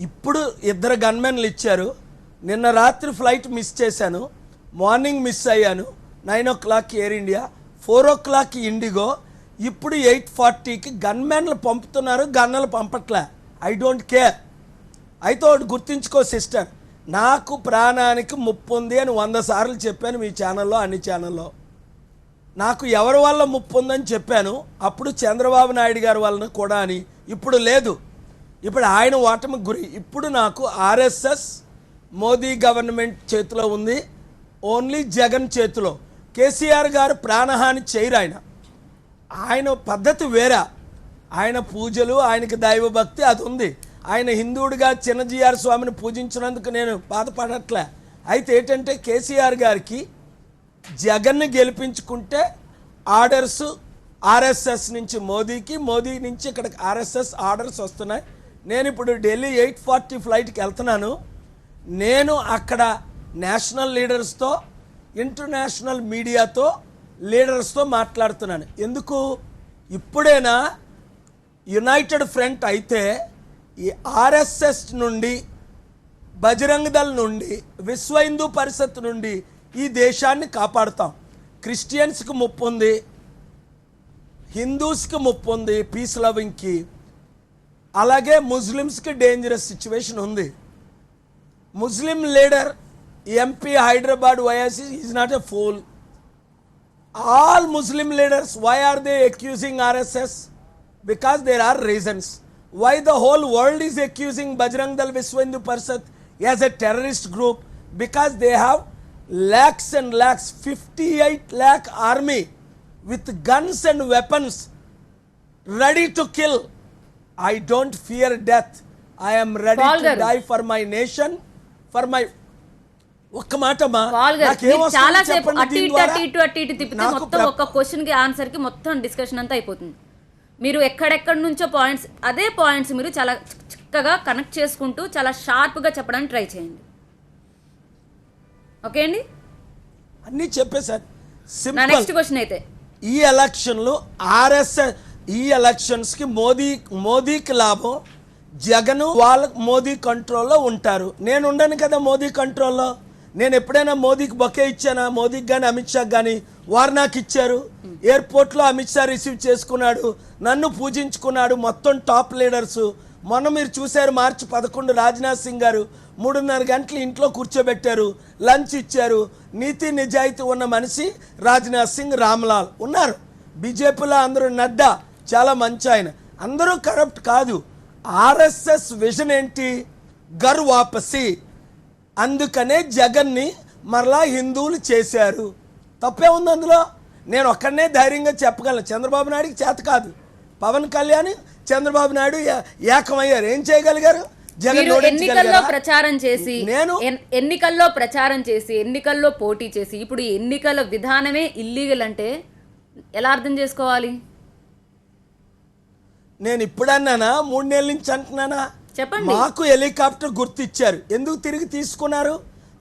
ఇప్పుడు 2 గన్మెన్లు ఇచ్చారు. నిన్న రాత్రి ఫ్లైట్ మిస్ చేశాను, మార్నింగ్ మిస్ అయ్యాను. 9 o'clock air India, 4 o'clock IndiGo. ఇప్పుడు 8:40కి గన్మెన్లు పంపుతున్నారు, గన్నలు పంపట్లే. I don't care. అయితే ఒకటి గుర్తుంచుకో సిస్టర్, నాకు ప్రాణానికి ముప్పు ఉంది అని 100 సార్లు చెప్పాను మీ ఛానల్లో, అన్ని ఛానల్లో. నాకు ఎవరి వల్ల ముప్పు ఉందని చెప్పాను, అప్పుడు చంద్రబాబు నాయుడు గారి వలన కూడా అని. ఇప్పుడు లేదు, ఇప్పుడు ఆయన ఓటమికి గురి. ఇప్పుడు నాకు ఆర్ఎస్ఎస్ మోదీ గవర్నమెంట్ చేతిలో ఉంది, ఓన్లీ జగన్ చేతిలో. కేసీఆర్ గారు ప్రాణహాని చేయరు. ఆయన పద్ధతి వేరే. ఆయన పూజలు, ఆయనకి దైవభక్తి అది ఉంది. ఆయన హిందువుడిగా చిన్నజీఆర్ స్వామిని పూజించినందుకు నేను బాధపడట్లే. అయితే ఏంటంటే కేసీఆర్ గారికి జగన్ని గెలిపించుకుంటే ఆర్డర్స్ ఆర్ఎస్ఎస్ నుంచి మోదీకి, మోదీ నుంచి ఇక్కడికి ఆర్ఎస్ఎస్ ఆర్డర్స్ వస్తున్నాయి. నేను ఇప్పుడు ఢిల్లీ 8:40 ఫ్లైట్కి వెళ్తున్నాను. నేను అక్కడ నేషనల్ లీడర్స్తో, ఇంటర్నేషనల్ మీడియాతో, లీడర్స్తో మాట్లాడుతున్నాను. ఎందుకు? ఇప్పుడైనా యునైటెడ్ ఫ్రంట్ అయితే ఈ ఆర్ఎస్ఎస్ నుండి, బజరంగ్ దళ్ నుండి, విశ్వ హిందూ పరిషత్ నుండి ఈ దేశాన్ని కాపాడుతాం. క్రిస్టియన్స్కి ముప్పు ఉంది, హిందూస్కి ముప్పు ఉంది, పీస్ లవింగ్కి. అలాగే ముస్లిమ్స్కి డేంజరస్ సిచ్యువేషన్ ఉంది. ముస్లిం లీడర్ ఎంపీ హైదరాబాద్ వైఎస్సీ is not a fool. All Muslim leaders, why are they accusing RSS? Because there are reasons. Why the whole world is accusing Bajrang Dal Vishwa Hindu Parishad as a terrorist group? Because they have lakhs and lakhs, 58 lakh army with guns and weapons ready to kill. I don't fear death. I am ready to die for my nation, for my... ఒక్క మాటమా, చాలా సేపు అటు ఇటు తిప్పితే మొత్తం ఒక question కి answer కి మొత్తం డిస్కషన్ అంతా అయిపోతుంది. మీరు ఎక్కడెక్కడి నుంచో పాయింట్స్, అదే పాయింట్స్ మీరు చాలా చక్కగా కనెక్ట్ చేసుకుంటూ చాలా షార్ప్గా చెప్పడానికి ట్రై చేయండి. ఓకే అండి, అన్నీ చెప్పేశారు. నా నెక్స్ట్ క్వశ్చన్ అయితే, ఈ ఎలక్షన్లో ఆర్ఎస్ఎస్, ఈ ఎలక్షన్స్కి మోదీకి లాభం. జగన్ వాళ్ళ మోదీ కంట్రోల్లో ఉంటారు. నేను ఉండను కదా మోదీ కంట్రోల్లో. నేను ఎప్పుడైనా మోదీకి బొకే ఇచ్చానా? మోదీకి కానీ అమిత్ షాకి కానీ వారు నాకు ఇచ్చారు. ఎయిర్పోర్ట్లో అమిత్ షా రిసీవ్ చేసుకున్నాడు, నన్ను పూజించుకున్నాడు, మొత్తం టాప్ లీడర్స్. మొన్న మీరు చూశారు, March 11 రాజ్నాథ్ సింగ్ గారు 3:30 గంటలు ఇంట్లో కూర్చోబెట్టారు, లంచ్ ఇచ్చారు. నీతి నిజాయితీ ఉన్న మనిషి రాజ్నాథ్ సింగ్, రామ్లాల్ ఉన్నారు. బీజేపీలో అందరూ, నడ్డా చాలా మంచి ఆయన. అందరూ కరప్ట్ కాదు. ఆర్ఎస్ఎస్ విజన్ ఏంటి? గర్ వాపసి. అందుకనే జగన్ని మరలా హిందువులు చేశారు. తప్పే ఉంది అందులో? నేను ఒక్కడనే ధైర్యంగా చెప్పగలను. చంద్రబాబు నాయుడికి చేత కాదు. పవన్ కళ్యాణ్, చంద్రబాబు నాయుడు ఏకమయ్యారు. ఏం చేయగలిగారు? ఎన్నికల్లో ప్రచారం చేసి, ఎన్నికల్లో పోటీ చేసి, ఇప్పుడు ఎన్నికల విధానమే ఇల్లీగల్ అంటే ఎలా అర్థం చేసుకోవాలి? నేను ఇప్పుడన్నానా? 3 నెలల నుంచి అంటున్నానా? చెప్పండి. మాకు హెలికాప్టర్ గుర్తిచ్చారు. ఎందుకు తిరిగి తీసుకున్నారు?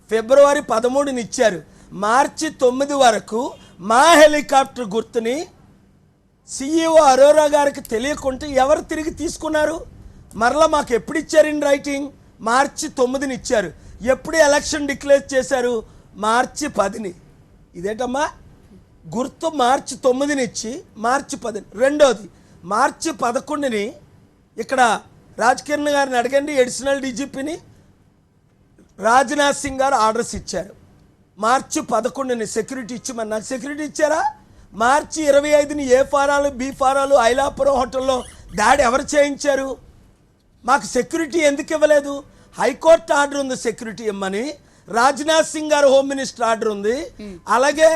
February 13 ఇచ్చారు. March 9 వరకు మా హెలికాప్టర్ గుర్తుని CEO అరోరా గారికి తెలియకుంటే ఎవరు తిరిగి తీసుకున్నారు? మరలా మాకు ఎప్పుడు ఇచ్చారు ఇన్ రైటింగ్? March 9 ఇచ్చారు. ఎప్పుడు ఎలక్షన్ డిక్లేర్ చేశారు? March 10. ఇదేంటమ్మా? గుర్తు March 9 ఇచ్చి March 10. రెండోది March 11 ఇక్కడ రాజ్కిరణ్ గారిని అడగండి, అడిషనల్ డీజీపీని. రాజ్నాథ్ సింగ్ గారు ఆర్డర్స్ ఇచ్చారు. March 11 సెక్యూరిటీ ఇచ్చిమని. నాకు సెక్యూరిటీ ఇచ్చారా? March 25 ఏ ఫారాలు, బి ఫారాలు, ఐలాపురం హోటల్లో దాడి ఎవరు చేయించారు? మాకు సెక్యూరిటీ ఎందుకు ఇవ్వలేదు? హైకోర్టు ఆర్డర్ ఉంది సెక్యూరిటీ ఇమ్మని. రాజ్నాథ్ సింగ్ గారు హోమ్ మినిస్టర్ ఆర్డర్ ఉంది. అలాగే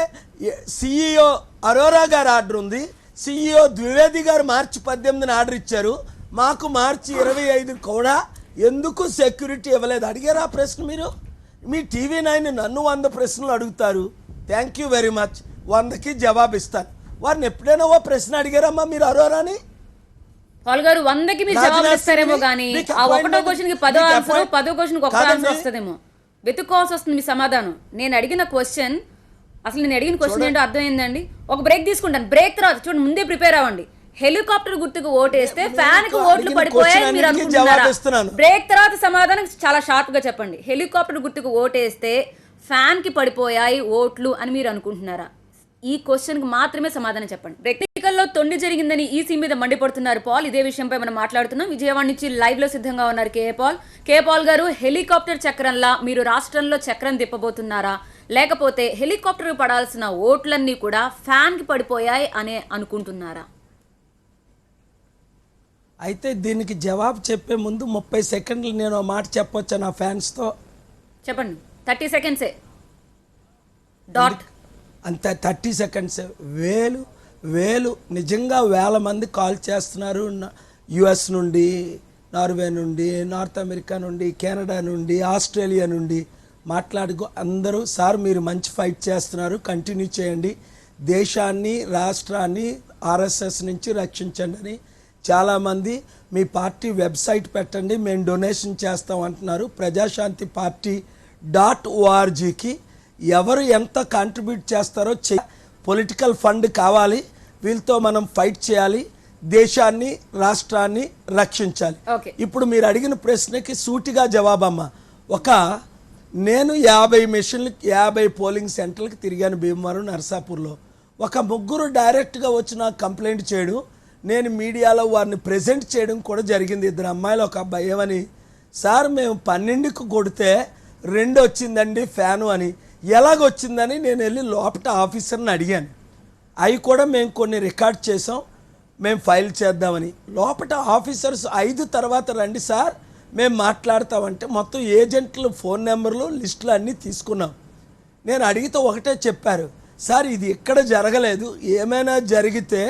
CEO అరోరా గారు ఆర్డర్ ఉంది. CEO ద్వివేది గారు March 18 ఆర్డర్ ఇచ్చారు. మాకు March 25 కూడా ఎందుకు సెక్యూరిటీ ఇవ్వలేదు? అడిగారా ఆ ప్రశ్న మీరు? మీ TV9 నన్ను 100 ప్రశ్నలు అడుగుతారు. Thank you very much. 100కి జవాబు ఇస్తాను. వారిని ఎప్పుడైనా ఓ ప్రశ్న అడిగారమ్మా మీరు అరోరాని? పాల్ గారు 100కి మీరు జవాబులు ఇస్తారేమో కానీ ఆ ఒకటో క్వశ్చన్ కి 10 ఆన్సర్, 10వ క్వశ్చన్ కి ఒక ఆన్సర్ వస్తుందేమో, వెతుక్కోవాల్సి వస్తుంది మీ సమాధానం. నేను అడిగిన క్వశ్చన్ ఏంటో అర్థమైందండి. ఒక బ్రేక్ తీసుకుంటాను, బ్రేక్ తర్వాత చూడండి, ముందే ప్రిపేర్ అవ్వండి. హెలికాప్టర్ గుర్తుకు ఓటేస్తే ఫ్యాన్ కు ఓట్లు పడిపోయాయి మీరు అనుకుంటున్నారా? బ్రేక్ తర్వాత సమాధానం చాలా షార్ప్ గా చెప్పండి. హెలికాప్టర్ గుర్తుకు ఓటేస్తే ఫ్యాన్ కి పడిపోయాయి ఓట్లు అని మీరు అనుకుంటున్నారా? ఈ క్వశ్చన్ కి మాత్రమే సమాధానం చెప్పండి. ఎన్నికల్లో తొండి జరిగిందని ఈసీ మీద మండిపడుతున్నారు పాల్. ఇదే విషయంపై మనం మాట్లాడుతున్నాం. విజయవాడ నుంచి లైవ్ లో సిద్ధంగా ఉన్నారు కే పాల్ గారు. హెలికాప్టర్ చక్రంలా మీరు రాష్ట్రంలో చక్రం తిప్పబోతున్నారా, లేకపోతే హెలికాప్టర్ పడాల్సిన ఓట్లన్నీ కూడా ఫ్యాన్ కి పడిపోయాయి అనే అనుకుంటున్నారా? అయితే దీనికి జవాబు చెప్పే ముందు 30 సెకండ్లు నేను మాట చెప్పొచ్చా నా ఫ్యాన్స్తో? చెప్పండి. 30 సెకండ్సే డాట్. అంత 30 సెకండ్స్. వేలు నిజంగా వేల మంది కాల్ చేస్తున్నారు. యుఎస్ నుండి, నార్వే నుండి, నార్త్ అమెరికా నుండి, కెనడా నుండి, ఆస్ట్రేలియా నుండి మాట్లాడుకో అందరూ, సార్ మీరు మంచి ఫైట్ చేస్తున్నారు, కంటిన్యూ చేయండి, దేశాన్ని రాష్ట్రాన్ని ఆర్ఎస్ఎస్ నుంచి రక్షించండి అని చాలామంది. మీ పార్టీ వెబ్సైట్ పెట్టండి, మేము డొనేషన్ చేస్తాం అంటున్నారు. ప్రజాశాంతి పార్టీ .orgకి ఎవరు ఎంత కాంట్రిబ్యూట్ చేస్తారో పొలిటికల్ ఫండ్ కావాలి. వీళ్ళతో మనం ఫైట్ చేయాలి, దేశాన్ని రాష్ట్రాన్ని రక్షించాలి. ఇప్పుడు మీరు అడిగిన ప్రశ్నకి సూటిగా జవాబమ్మా. నేను 50 పోలింగ్ సెంటర్లకు తిరిగాను భీమవరం, నరసాపూర్లో. ఒక ముగ్గురు డైరెక్ట్గా వచ్చి నాకు కంప్లైంట్ చేయడం, నేను మీడియాలో వారిని ప్రెజెంట్ చేయడం కూడా జరిగింది. 2 అమ్మాయిలు ఒక అబ్బాయి. ఏమని, సార్ మేము 12కి కొడితే 2 వచ్చిందండి ఫ్యాను అని. ఎలాగొచ్చిందని నేను వెళ్ళి లోపల ఆఫీసర్ని అడిగాను. అవి కూడా మేము కొన్ని రికార్డ్ చేసాం, మేము ఫైల్ చేద్దామని. లోపల ఆఫీసర్స్ 5 తర్వాత రండి సార్ మేము మాట్లాడతామంటే మొత్తం ఏజెంట్లు ఫోన్ నెంబర్లు లిస్టులు అన్నీ తీసుకున్నాం. నేను అడిగితే ఒకటే చెప్పారు, సార్ ఇది ఇక్కడ జరగలేదు, ఏమైనా జరిగితే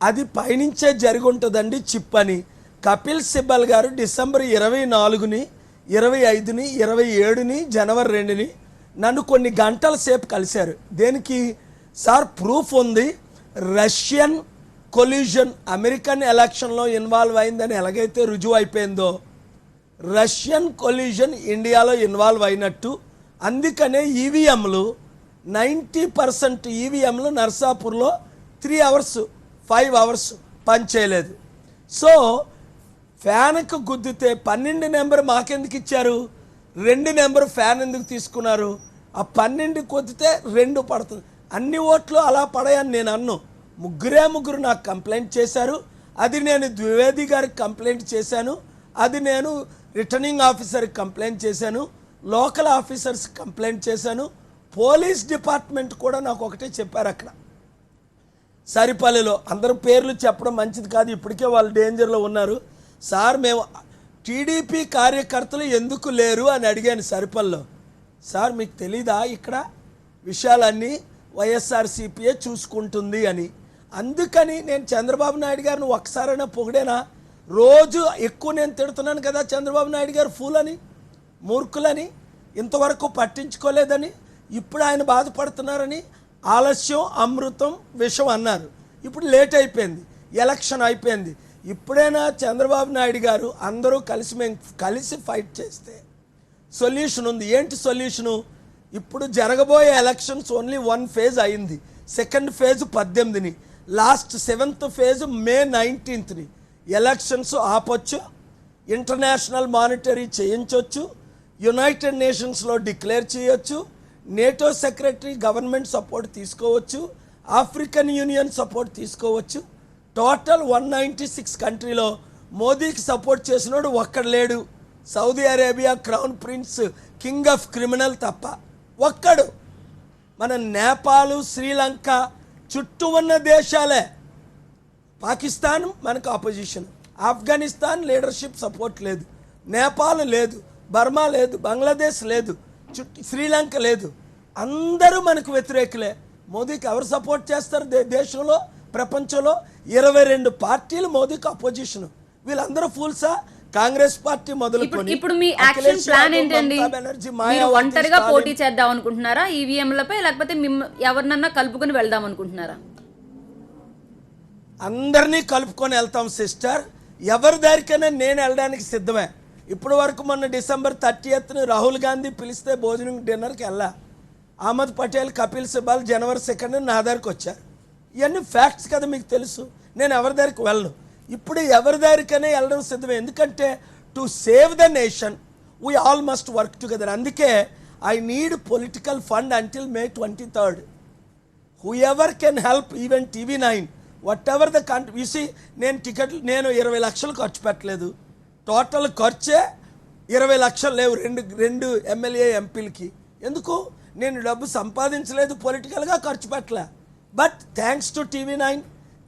అది పైనుంచే జరిగి ఉంటుందండి చిప్ అని. కపిల్ సిబ్బల్ గారు డిసెంబర్ 24ని, 25ని, 27ని, జనవరి 2ని నన్ను కొన్ని గంటల సేపు కలిశారు. దేనికి సార్? ప్రూఫ్ ఉంది, రష్యన్ కొల్యూషన్ అమెరికన్ ఎలక్షన్లో ఇన్వాల్వ్ అయిందని ఎలాగైతే రుజువు అయిపోయిందో, రష్యన్ కొల్యూషన్ ఇండియాలో ఇన్వాల్వ్ అయినట్టు. అందుకనే ఈవీఎంలు 90% ఈవీఎంలు నర్సాపూర్లో 3 అవర్స్ 5 అవర్స్ పనిచేయలేదు. సో ఫ్యాన్కు గుద్దితే 12 నెంబర్ మాకెందుకు ఇచ్చారు? 2 నెంబర్ ఫ్యాన్ ఎందుకు తీసుకున్నారు? ఆ 12 కొద్దితే 2 పడుతుంది. అన్ని ఓట్లు అలా పడాయని నేను అన్ను. ముగ్గురు నాకు కంప్లైంట్ చేశారు. అది నేను ద్వివేది గారికి కంప్లైంట్ చేశాను, అది నేను రిటర్నింగ్ ఆఫీసర్కి కంప్లైంట్ చేశాను, లోకల్ ఆఫీసర్స్ కంప్లైంట్ చేశాను, పోలీస్ డిపార్ట్మెంట్ కూడా నాకు ఒకటే చెప్పారు. అక్కడ సరిపల్లిలో అందరూ పేర్లు చెప్పడం మంచిది కాదు, ఇప్పటికే వాళ్ళు డేంజర్లో ఉన్నారు. సార్ మేము టీడీపీ కార్యకర్తలు ఎందుకు లేరు అని అడిగాను సరిపల్లిలో. సార్ మీకు తెలీదా ఇక్కడ విషయాలన్నీ వైఎస్ఆర్సీపీఏ చూసుకుంటుంది అని. అందుకని నేను చంద్రబాబు నాయుడు గారిని ఒకసారైనా పొగిడేనా? రోజు ఎక్కువ నేను తిడుతున్నాను కదా చంద్రబాబు నాయుడు గారు ఫూల్ అని, మూర్ఖులని, ఇంతవరకు పట్టించుకోలేదని, ఇప్పుడు ఆయన బాధపడుతున్నారని. ఆలస్యం అమృతం విషం అన్నారు, ఇప్పుడు లేట్ అయిపోయింది, ఎలక్షన్ అయిపోయింది. ఇప్పుడైనా చంద్రబాబు నాయుడు గారు అందరూ మేము కలిసి ఫైట్ చేస్తే సొల్యూషన్ ఉంది. ఏంటి సొల్యూషను? ఇప్పుడు జరగబోయే ఎలక్షన్స్ ఓన్లీ 1 ఫేజ్ అయింది, సెకండ్ ఫేజ్ 18ని, లాస్ట్ 7th ఫేజ్ మే 19ని. ఎలక్షన్స్ ఆపొచ్చు, ఇంటర్నేషనల్ మానిటరీ చేయించవచ్చు, యునైటెడ్ నేషన్స్లో డిక్లేర్ చేయొచ్చు, నేటో సెక్రటరీ గవర్నమెంట్ సపోర్ట్ తీసుకోవచ్చు, ఆఫ్రికన్ యూనియన్ సపోర్ట్ తీసుకోవచ్చు. టోటల్ 196 కంట్రీలో మోదీకి సపోర్ట్ చేసినోడు ఒక్కడు లేడు, Saudi Arabia crown prince king of criminal తప్ప ఒక్కడు. మన నేపాల్, శ్రీలంక చుట్టూ ఉన్న దేశాలే. పాకిస్తాన్ మనకు ఆపోజిషన్, ఆఫ్ఘనిస్తాన్ లీడర్షిప్ సపోర్ట్ లేదు, నేపాల్ లేదు, బర్మా లేదు, బంగ్లాదేశ్ లేదు, శ్రీలంక లేదు, అందరూ మనకు వ్యతిరేకులే. మోదీకి ఎవరు సపోర్ట్ చేస్తారు దేశంలో, ప్రపంచంలో? 22 పార్టీలు మోదీకి అపోజిషన్. వీళ్ళందరూ ఫూల్సా? కాంగ్రెస్ పార్టీ మొదలుకొని ఇప్పుడు మీ యాక్షన్ ప్లాన్ ఏంటండి? మీరు ఒంటరిగా పోటీ చేద్దాం అనుకుంటున్నారా ఈవీఎంలపై, లేకపోతే ఎవరినన్నా కలుపుకొని వెళ్దాం అనుకుంటున్నారా? అందరినీ కలుపుకొని వెళ్తాం సిస్టర్. ఎవరి దారికైనా నేను వెళ్ళడానికి సిద్ధమే. ఇప్పటి వరకు మొన్న డిసెంబర్ 30th రాహుల్ గాంధీ పిలిస్తే భోజనం డిన్నర్కి వెళ్ళా. అహ్మద్ పటేల్, కపిల్ సిబాల్ జనవరి 2 నా దగ్గరికి వచ్చారు. ఇవన్నీ ఫ్యాక్ట్స్ కదా, మీకు తెలుసు. నేను ఎవరి దగ్గరికి వెళ్ళను. ఇప్పుడు ఎవరి దగ్గరికైనా వెళ్ళడం సిద్ధమే. ఎందుకంటే to save the nation we all must work together. అందుకే I need political fund until May 23rd. whoever can help, even TV9, whatever the country. You see, నేను 20 లక్షలు ఖర్చు పెట్టలేదు. టోటల్ ఖర్చే 20 లక్షలు లేవు రెండు ఎమ్మెల్యే ఎంపీలకి. ఎందుకు? నేను డబ్బు సంపాదించలేదు, పొలిటికల్గా ఖర్చు పెట్టలే. But thanks to TV9,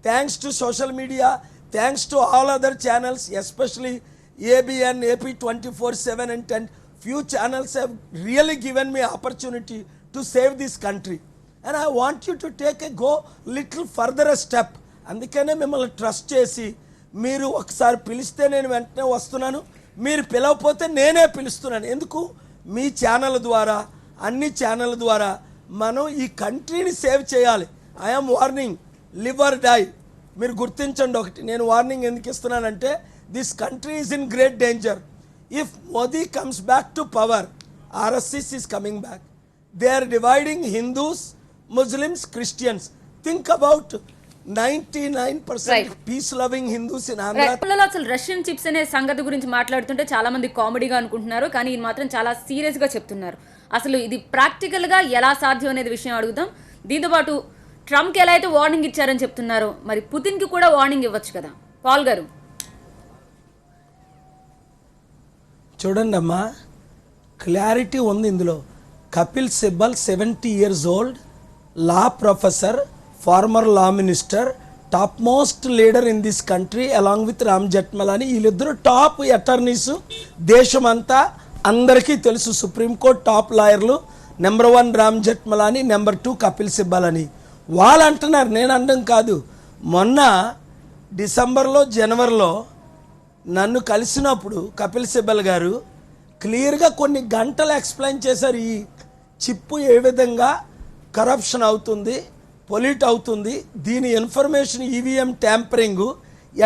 thanks to social media, thanks to all other channels, especially ABN, AP 24/7 and 10 few channels have really given me opportunity to save this country. And I want you to take a go little further a step. అందుకనే మిమ్మల్ని trust చేసి మీరు ఒకసారి పిలిస్తే నేను వెంటనే వస్తున్నాను, మీరు పిలవకపోతే నేనే పిలుస్తున్నాను. ఎందుకు? మీ ఛానల్ ద్వారా, అన్ని ఛానల్ ద్వారా మనం ఈ కంట్రీని సేవ్ చేయాలి. I'm warning, live or die. మీరు గుర్తించండి ఒకటి, నేను వార్నింగ్ ఎందుకు ఇస్తున్నానంటే this country is in great danger. If Modi comes back to power, RSS is coming back. They are dividing Hindus, Muslims, Christians. Think about 99% peace-loving Hindus in Andhra. రైతులలో అసలు Russian chips అనే సంగతి గురించి మాట్లాడుతుంటే చాలా మంది కామెడీగా అనుకుంటున్నారు, కానీ ఇది మాత్రం చాలా సీరియస్గా చెప్తున్నారు. అసలు ఇది ప్రాక్టికల్గా ఎలా సాధ్యం అనేది విషయం అడుగుదాం. దీంతోపాటు ట్రంప్కి ఎలా అయితే వార్నింగ్ ఇచ్చారని చెప్తున్నారో, మరి పుతిన్కి కూడా వార్నింగ్ ఇవ్వచ్చు కదా. పాల్ గారు చూడండి అమ్మా, క్లారిటీ ఉంది ఇందులో. Kapil Sibal 70 years old, law professor, former law minister, top most leader in this country along with Ram Jethmalani. వీళ్ళిద్దరూ టాప్ అటార్నీస్ దేశమంతా అందరికీ తెలుసు. సుప్రీంకోర్టు టాప్ లాయర్లు. నెంబర్ 1 రామ్ జెట్మలాని, నెంబర్ 2 కపిల్ సిబ్బల్ అని వాళ్ళు అంటున్నారు, నేను అనడం కాదు. మొన్న డిసెంబర్లో జనవరిలో నన్ను కలిసినప్పుడు కపిల్ సిబ్బల్ గారు క్లియర్గా కొన్ని గంటలు ఎక్స్ప్లెయిన్ చేశారు. ఈ చిప్పు ఏ విధంగా కరప్షన్ అవుతుంది, పొల్యూట్ అవుతుంది, దీని ఇన్ఫర్మేషన్ ఈవీఎం ట్యాంపరింగ్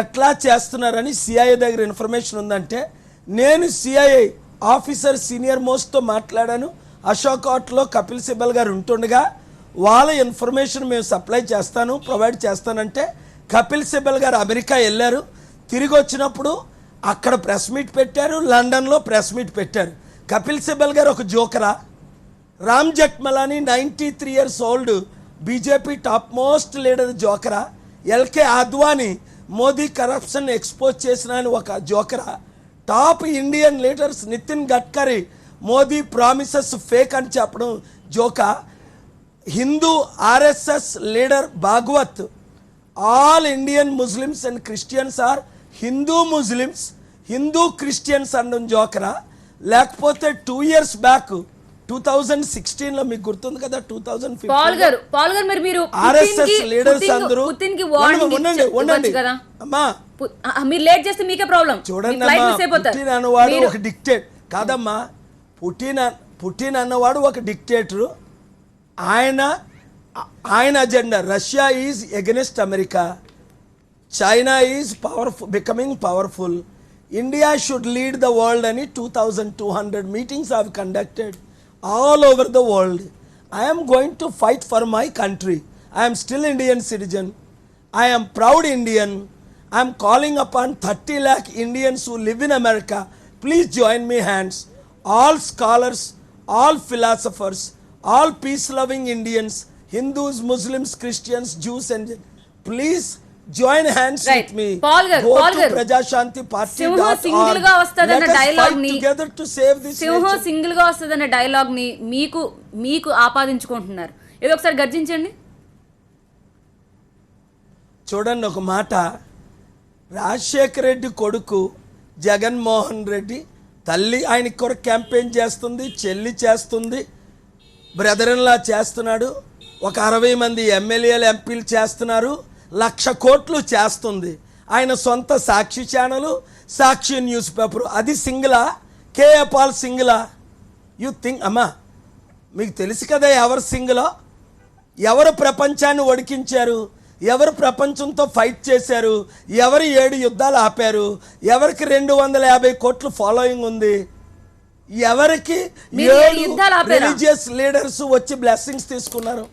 ఎట్లా చేస్తున్నారని సిఐఏ దగ్గర ఇన్ఫర్మేషన్ ఉందంటే, నేను సిఐఏ ఆఫీసర్ సీనియర్ మోస్ట్తో మాట్లాడాను. అశోక్ హాట్లో కపిల్ సిబ్బల్ గారు ఉంటుండగా వాళ్ళ ఇన్ఫర్మేషన్ మేము సప్లై చేస్తాను, ప్రొవైడ్ చేస్తానంటే కపిల్ సిబ్బల్ గారు అమెరికా వెళ్ళారు. తిరిగి వచ్చినప్పుడు అక్కడ ప్రెస్ మీట్ పెట్టారు, లండన్లో ప్రెస్ మీట్ పెట్టారు. కపిల్ సిబ్బల్ గారు ఒక జోకరా? Ram Jethmalani 93 years old BJP top most leader జోకరా? L K Advani Modi corruption expose చేసిన ఒక జోకరా? Top Indian leaders Nitin Gadkari Modi promises fake అని చెప్పడం జోకా? Hindu RSS leader Bhagwat, all Indian Muslims and Christians are Hindu Muslims, Hindu Christians అనడం జోకరా? లేకపోతే 2 years బ్యాక్ 2016లో మీకు గుర్తుంది కదా, 2015 పాల్ గారు మీరు RSS లీడర్స్ అందరూ ఉండండి కదా అమ్మా, మీరు లేట్ చేస్తే మీకే ప్రాబ్లం. చూడండి అమ్మా, పుటిన్ అన్నవాడు ఒక డిక్టేట్ కాదమ్మా. పుటిన్ అన్నవాడు ఒక డిక్టేటరు. ఆయన agenda Russia is against America, China is powerful, becoming powerful, India should lead the world అని 2200 meetings have conducted all over the world. I am going to fight for my country. I am still Indian citizen. I am proud Indian. I am calling upon 30 lakh Indians who live in America. Please join me hands. All scholars, all philosophers, all peace-loving Indians, Hindus, Muslims, Christians, Jews, and please join hands with me. Paul garu Prajashanti Party. సింహం single గా వస్తదన్న dialogue ని, together to save this సింహం nation. Single గా వస్తదన్న dialogue ని మీకు ఆపాదించుకుంటున్నారు. ఏదో ఒకసారి గర్జించండి. చూడండి ఒక మాట, రాజశేఖర రెడ్డి కొడుకు జగన్మోహన్ రెడ్డి తల్లి ఆయన కొరకు క్యాంపెయిన్ చేస్తుంది, చెల్లి చేస్తుంది, బ్రదర్ ఇన్ లా చేస్తున్నాడు, ఒక 60 మంది ఎమ్మెల్యేలు ఎంపీలు చేస్తున్నారు, 1,00,000 కోట్లు చేస్తుంది. ఆయన సొంత Sakshi channel, Sakshi news paper. అది సింగిలా? కేఏ పాల్ సింగిలా? యూ థింక్ అమ్మా, మీకు తెలుసు కదా ఎవరు సింగిలో, ఎవరు ప్రపంచాన్ని వడికించారు? ఎవరు ప్రపంచంతో ఫైట్ చేశారు, ఎవరు 7 యుద్ధాలు ఆపారు, ఎవరికి 250 కోట్ల ఫాలోయింగ్ ఉంది, ఎవరికి మీరు 7 యుద్ధాలు ఆపారా? రిలీజియస్ లీడర్స్ వచ్చి బ్లెస్సింగ్స్ తీసుకున్నారు.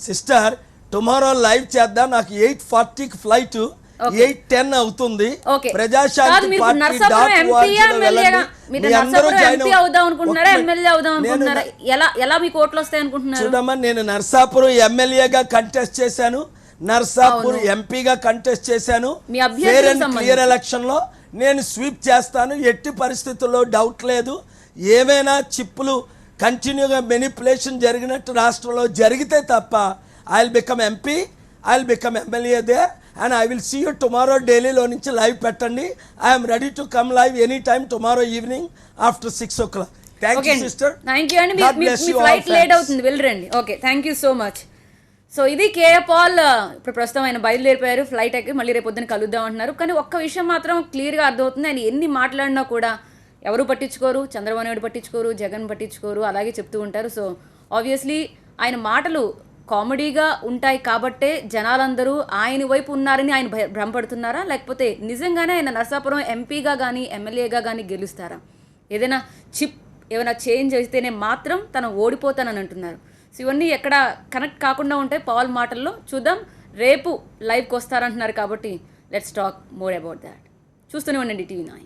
సిస్టర్ టుమారో లైవ్ చేద్దాం, నాకు 8:40కి ఫ్లైట్, 8:10 అవుతుంది. ఓకే. కాదు, ప్రజాశాంతి మీరు పార్టీ నర్సాపురం .org ఎంపీయా, లో ఎమ్మెల్యేగా? వెళ్ళండి. మీరు మీ అందరూ నర్సాపురం జాయిన్ ఎంపీ అవుదాం అనుకుంటున్నారా, ఎమ్మెల్యే అవుదాం అనుకుంటున్నారా? ఎలా మీకు ఓట్లు వస్తాయి అనుకుంటున్నారు? చూడమ్మా, నేను నర్సాపురం ఎమ్మెల్యేగా కంటెస్ట్ చేశాను, నర్సాపూర్ ఎంపీగా కంటెస్ట్ చేశాను. మీ అభ్యర్థులకు ఫేర్ అండ్ సంబంధించి. క్లియర్ ఎలక్షన్ లో నేను స్వీప్ చేస్తాను, ఎట్టి పరిస్థితుల్లో డౌట్ లేదు. ఏమైనా చిప్పులు కంటిన్యూగా మెనిపులేషన్ జరిగినట్టు రాష్ట్రంలో జరిగితే తప్ప I will become MP, I will become MLA there and I will see you tomorrow. ఢిల్లీలో నుంచి లైవ్ పెట్టండి. I'm ready to come live any time tomorrow evening after 6 o'clock. Thank you sister. Thank you అండి. మీ flight late అవుతుంది, వెళ్ళరండి. Okay, thank you so much. So ఇది K A Paul. ఇప్పుడు ప్రస్తుతం ఆయన బయలుదేరిపోయారు, ఫ్లైట్ ఎక్కి మళ్ళీ రేపు పొద్దున కలుద్దాం అంటున్నారు. కానీ ఒక్క విషయం మాత్రం క్లియర్గా అర్థమవుతుంది, ఆయన ఎన్ని మాట్లాడినా కూడా ఎవరు పట్టించుకోరు, చంద్రబాబు నాయుడు పట్టించుకోరు, జగన్ పట్టించుకోరు, అలాగే చెప్తూ ఉంటారు. సో ఆబ్వియస్లీ ఆయన మాటలు కామెడీగా ఉంటాయి కాబట్టే జనాలందరూ ఆయన వైపు ఉన్నారని ఆయన భ్రమపడుతున్నారా, లేకపోతే నిజంగానే ఆయన నరసాపురం ఎంపీగా కానీ ఎమ్మెల్యేగా కానీ గెలుస్తారా? ఏదైనా ఏమైనా చేంజ్ అయితేనే మాత్రం తను ఓడిపోతానని అంటున్నారు. సో ఇవన్నీ ఎక్కడ కనెక్ట్ కాకుండా ఉంటాయి పాల్ మాటల్లో. చూద్దాం, రేపు లైవ్కి వస్తారంటున్నారు కాబట్టి let's talk more about that. చూస్తూనే ఉండండి TV9.